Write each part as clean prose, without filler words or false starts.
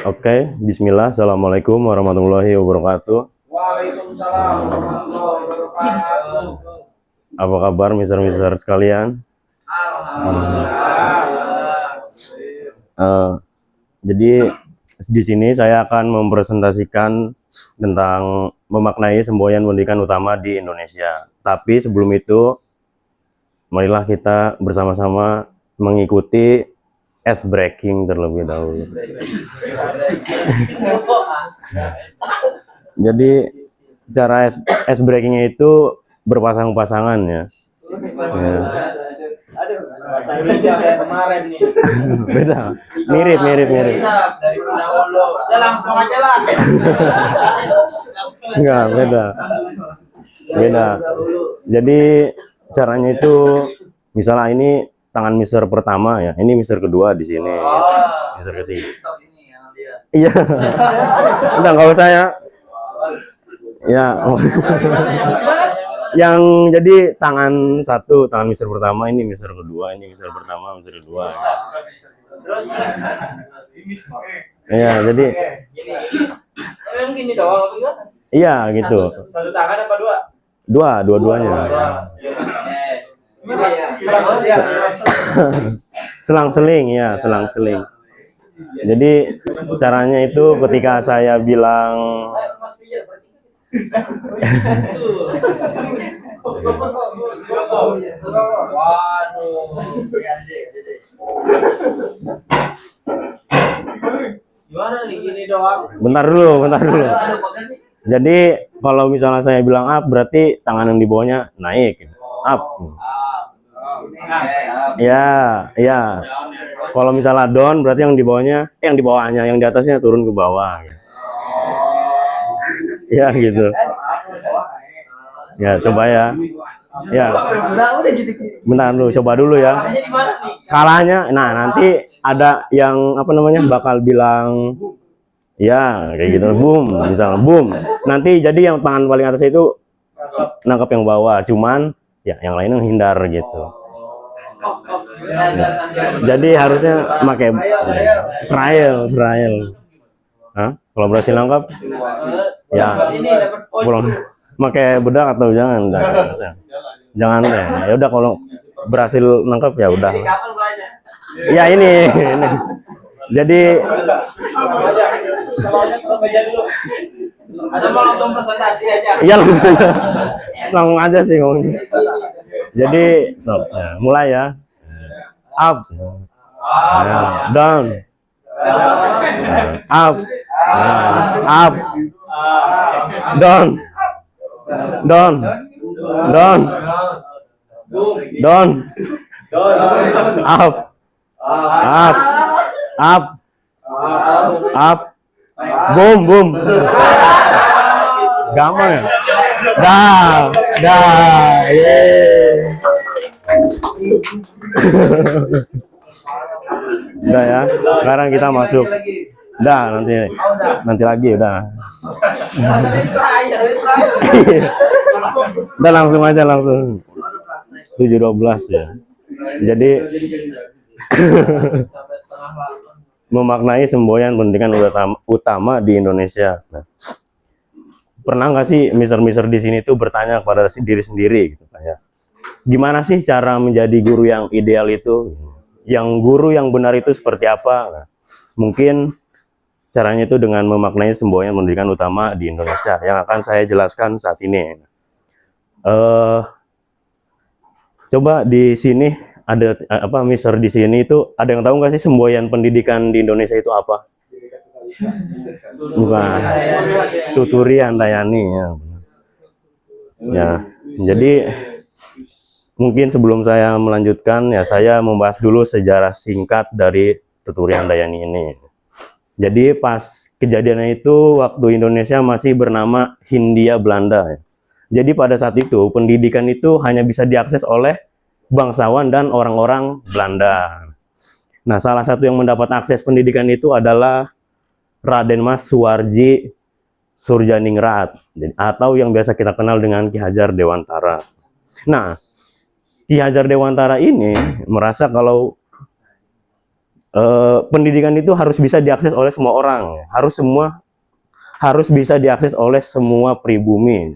Oke, bismillah. Assalamualaikum warahmatullahi wabarakatuh. Waalaikumsalam warahmatullahi wabarakatuh. Apa kabar mister-mister sekalian? Alhamdulillah. Jadi di sini saya akan mempresentasikan tentang memaknai semboyan pendidikan utama di Indonesia. Tapi sebelum itu, marilah kita bersama-sama mengikuti ice breaking terlebih dahulu. Jadi cara ice breakingnya itu berpasang-pasangan ya. Beda kayak kemarin nih. Beda, mirip. Dari pendahulu. Udah langsung aja lah. Enggak, beda. Jadi caranya itu misalnya ini tangan mister pertama ya, ini mister kedua di sini, mister ketiga. Iya. Udah nggak usah ya. Ya. Yang jadi tangan satu, tangan mister pertama, ini mister kedua, ini mister pertama, mister kedua. Terus Iya, jadi emang gini doang apa gimana? iya gitu. Satu tangan apa dua? Dua-duanya. Selang-seling ya, selang-seling. Jadi caranya itu ketika saya bilang Mas Pijar berarti. Gimana nih gini doang? bentar dulu. Jadi kalau misalnya saya bilang up, berarti tangan yang di bawahnya naik. Up. Ya. Kalau misalnya down, berarti yang di bawahnya, yang di atasnya turun ke bawah. Ya gitu. Ya coba ya. Ya. Bentar dulu, coba dulu ya. Caranya di mana nih? Kalahnya, nah nanti ada yang bakal bilang ya kayak gitu, boom, misalnya boom. Nanti jadi yang tangan paling atas itu nangkap yang bawah, cuman ya yang lainnya hindar gitu. Jadi harusnya pakai trial. Hah? Kalau berhasil nangkap ya Ini dapat poin. pulang pakai bedak atau jangan deh. Ya udah, kalau berhasil nangkap ya udah. Kapan mulainya? Ya ini. Jadi Ada mau langsung presentasi aja. iya langsung aja sih ngomongnya. Jadi ya, mulai ya. Up, ya, down, up, up, down, up, boom. Gampang ya? Udah ya, sekarang kita masuk. Nanti lagi udah. Udah langsung aja 7:12 ya. Jadi memaknai semboyan pendidikan utama di Indonesia. Nah, pernah nggak sih mister di sini tuh bertanya kepada diri sendiri gitu, kayak gimana sih cara menjadi guru yang ideal itu? Yang guru yang benar itu seperti apa? Nah, mungkin caranya itu dengan memaknai semboyan pendidikan utama di Indonesia yang akan saya jelaskan saat ini. Coba di sini ada mister di sini itu ada yang tahu nggak sih semboyan pendidikan di Indonesia itu apa? Bukan, Tuturian Dayani ya. Ya, jadi mungkin sebelum saya melanjutkan ya, saya membahas dulu sejarah singkat dari Tuturian Dayani ini. Jadi pas kejadiannya itu waktu Indonesia masih bernama Hindia Belanda ya. Jadi pada saat itu pendidikan itu hanya bisa diakses oleh bangsawan dan orang-orang Belanda. Nah, salah satu yang mendapat akses pendidikan itu adalah Raden Mas Suwarji Surjaningrat, atau yang biasa kita kenal dengan Ki Hajar Dewantara. Nah, Ki Hajar Dewantara ini merasa kalau pendidikan itu harus bisa diakses oleh semua orang, harus bisa diakses oleh semua pribumi,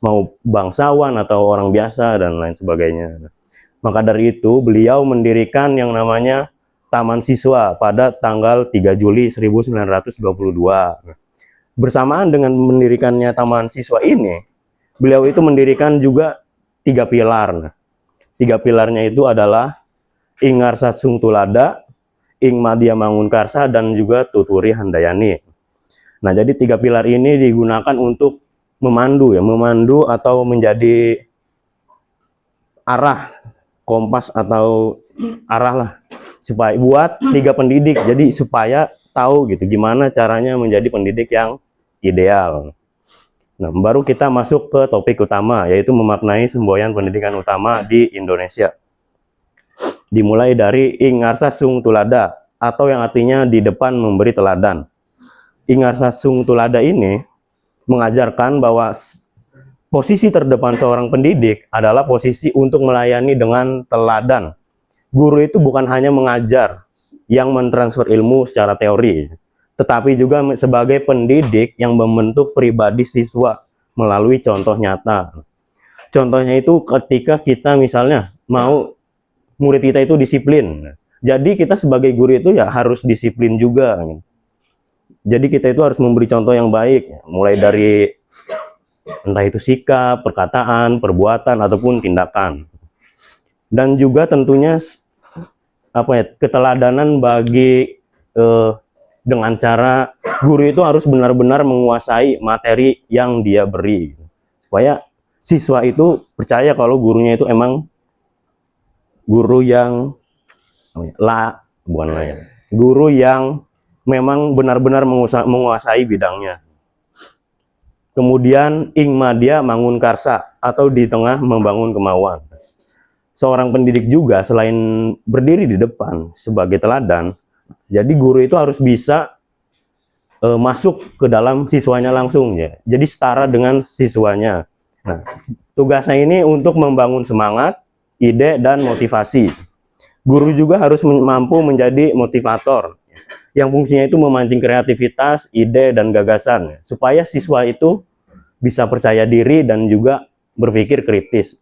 mau bangsawan atau orang biasa dan lain sebagainya. Maka dari itu beliau mendirikan yang namanya Taman Siswa pada tanggal 3 Juli 1922. Bersamaan dengan mendirikannya Taman Siswa ini, beliau itu mendirikan juga 3 pilar. Nah, 3 pilarnya itu adalah Ing Ngarsasung Tulada, Ing Madya Mangunkarsa, dan juga Tuturi Handayani. Nah, jadi 3 pilar ini digunakan untuk memandu atau menjadi arah, kompas atau arah lah, supaya buat 3 pendidik. Jadi supaya tahu gitu gimana caranya menjadi pendidik yang ideal. Nah, baru kita masuk ke topik utama, yaitu memaknai semboyan pendidikan utama di Indonesia. Dimulai dari Ing Ngarsasung Tulada, atau yang artinya di depan memberi teladan. Ing Ngarsasung Tulada ini mengajarkan bahwa posisi terdepan seorang pendidik adalah posisi untuk melayani dengan teladan. Guru itu bukan hanya mengajar yang mentransfer ilmu secara teori, tetapi juga sebagai pendidik yang membentuk pribadi siswa melalui contoh nyata. Contohnya itu ketika kita misalnya mau murid kita itu disiplin. Jadi kita sebagai guru itu ya harus disiplin juga. Jadi kita itu harus memberi contoh yang baik, mulai dari entah itu sikap, perkataan, perbuatan, ataupun tindakan. Dan juga tentunya keteladanan bagi dengan cara guru itu harus benar-benar menguasai materi yang dia beri, supaya siswa itu percaya kalau gurunya itu emang guru yang guru yang memang benar-benar menguasai bidangnya. Kemudian Ing Madya Mangunkarsa, atau di tengah membangun kemauan. Seorang pendidik juga selain berdiri di depan sebagai teladan, jadi guru itu harus bisa masuk ke dalam siswanya langsung ya. Jadi setara dengan siswanya. Nah, tugasnya ini untuk membangun semangat, ide, dan motivasi. Guru juga harus mampu menjadi motivator, yang fungsinya itu memancing kreativitas, ide, dan gagasan, supaya siswa itu bisa percaya diri dan juga berpikir kritis.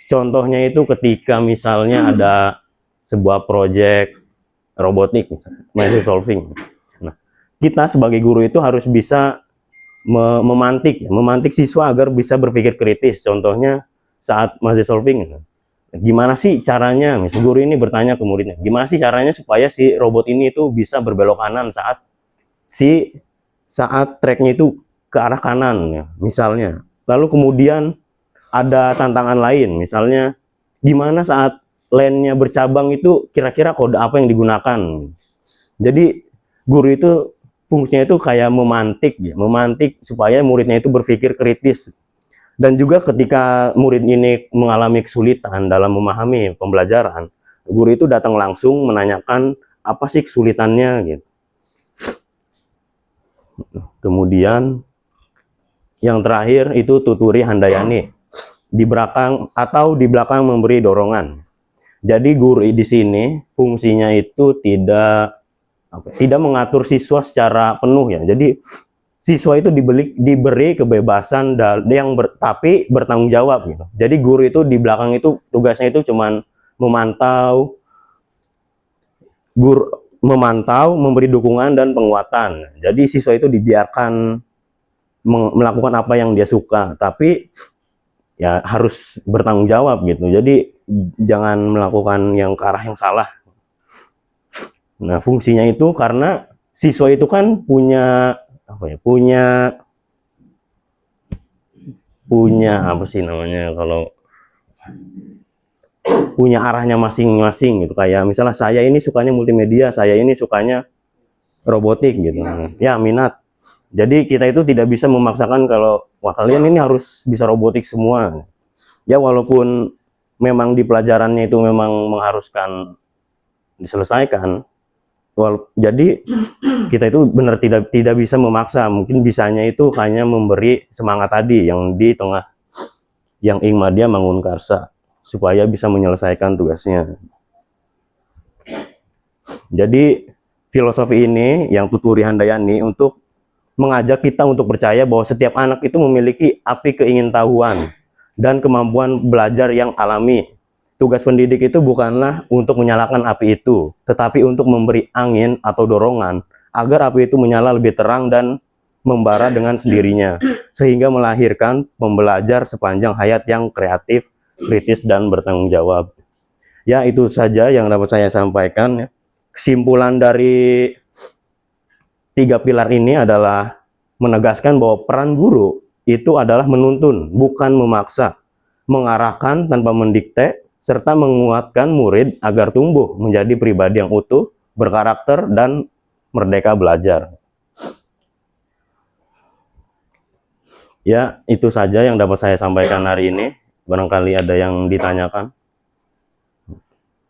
Contohnya itu ketika misalnya ada sebuah proyek robotik, maze solving. Nah, kita sebagai guru itu harus bisa memantik siswa agar bisa berpikir kritis. Contohnya saat maze solving, gimana sih caranya? Misal guru ini bertanya ke muridnya, gimana sih caranya supaya si robot ini itu bisa berbelok kanan saat treknya itu ke arah kanan ya, misalnya. Lalu kemudian ada tantangan lain, misalnya gimana saat lane-nya bercabang itu kira-kira kode apa yang digunakan. Jadi guru itu fungsinya itu kayak memantik supaya muridnya itu berpikir kritis. Dan juga ketika murid ini mengalami kesulitan dalam memahami pembelajaran, guru itu datang langsung menanyakan apa sih kesulitannya gitu. Kemudian yang terakhir itu Tuturi Handayani, di belakang memberi dorongan. Jadi guru di sini fungsinya itu tidak mengatur siswa secara penuh ya. Jadi siswa itu diberi kebebasan tapi bertanggung jawab gitu. Jadi guru itu di belakang itu tugasnya itu cuman memantau, memberi dukungan dan penguatan. Jadi siswa itu dibiarkan melakukan apa yang dia suka, tapi ya harus bertanggung jawab gitu. Jadi jangan melakukan yang ke arah yang salah. Nah, fungsinya itu karena siswa itu kan punya apa sih namanya, kalau punya arahnya masing-masing gitu. Kayak misalnya saya ini sukanya multimedia, saya ini sukanya robotik gitu. Ya, minat. Jadi kita itu tidak bisa memaksakan kalau wah kalian ini harus bisa robotik semua. Ya walaupun memang di pelajarannya itu memang mengharuskan diselesaikan. Jadi kita itu benar tidak bisa memaksa. Mungkin bisanya itu hanya memberi semangat tadi yang di tengah, yang Ing Madya Mangunkarsa, supaya bisa menyelesaikan tugasnya. Jadi filosofi ini yang Tuturi Handayani untuk mengajak kita untuk percaya bahwa setiap anak itu memiliki api keingintahuan dan kemampuan belajar yang alami. Tugas pendidik itu bukanlah untuk menyalakan api itu, tetapi untuk memberi angin atau dorongan agar api itu menyala lebih terang dan membara dengan sendirinya, sehingga melahirkan pembelajar sepanjang hayat yang kreatif, kritis, dan bertanggung jawab. Ya, itu saja yang dapat saya sampaikan. Kesimpulan dari 3 pilar ini adalah menegaskan bahwa peran guru itu adalah menuntun, bukan memaksa, mengarahkan tanpa mendikte, serta menguatkan murid agar tumbuh menjadi pribadi yang utuh, berkarakter, dan merdeka belajar. Ya, itu saja yang dapat saya sampaikan hari ini. Barangkali ada yang ditanyakan.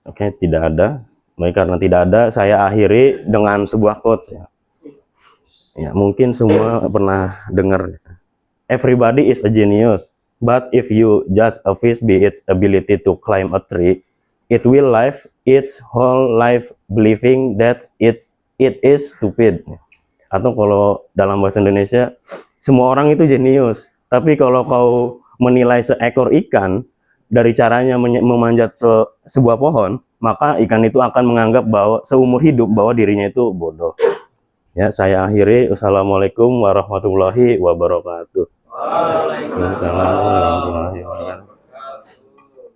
Oke, tidak ada. Baik, karena tidak ada, saya akhiri dengan sebuah quotes ya. Ya, mungkin semua pernah dengar. Everybody is a genius, but if you judge a fish by its ability to climb a tree, it will live its whole life believing that it is stupid. Atau kalau dalam bahasa Indonesia, semua orang itu jenius, tapi kalau kau menilai seekor ikan dari caranya memanjat sebuah pohon, maka ikan itu akan menganggap bahwa seumur hidup bahwa dirinya itu bodoh. Ya, saya akhiri. Wassalamualaikum warahmatullahi wabarakatuh. Waalaikumsalam warahmatullahi wabarakatuh.